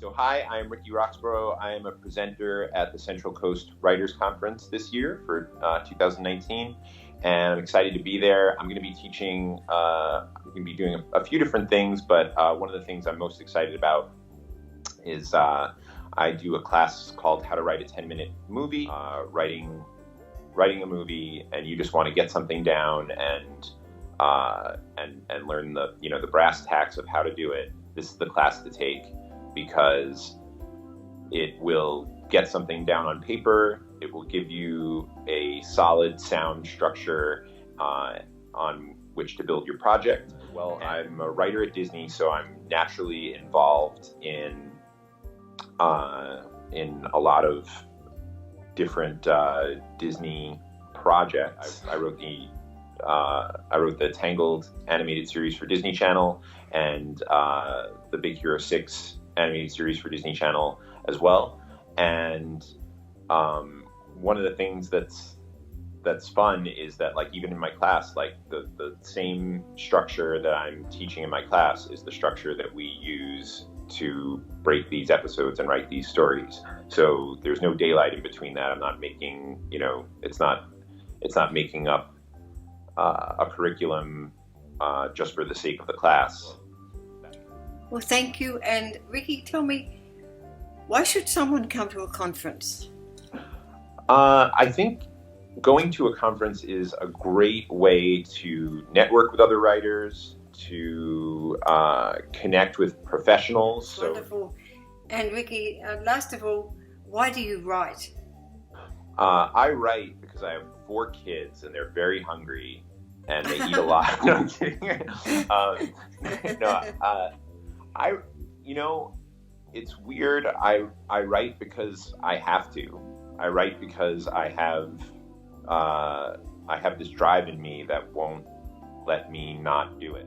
So hi, I'm Ricky Roxburgh. I am a presenter at the Central Coast Writers Conference this year for 2019, and I'm excited to be there. I'm going to be teaching, I'm going to be doing a few different things, but one of the things I'm most excited about is I do a class called How to Write a 10-Minute Movie, writing a movie, and you just want to get something down and learn the brass tacks of how to do it. This is the class to take, because it will get something down on paper. It will give you a solid sound structure on which to build your project. Well, I'm a writer at Disney, so I'm naturally involved in a lot of different Disney projects. I wrote the Tangled animated series for Disney Channel, and the Big Hero 6 animated series for Disney Channel as well. And one of the things that's fun is that, like, even in my class, like the same structure that I'm teaching in my class is the structure that we use to break these episodes and write these stories. So there's no daylight in between that. I'm not making, it's not making up a curriculum just for the sake of the class. Well, thank you. And Ricky, tell me, why should someone come to a conference? I think going to a conference is a great way to network with other writers, to connect with professionals. Wonderful. And Ricky, last of all, why do you write? I write because I have 4 kids and they're very hungry and they eat a lot. No, I'm kidding. It's weird. I write because I have to. I write because I have this drive in me that won't let me not do it.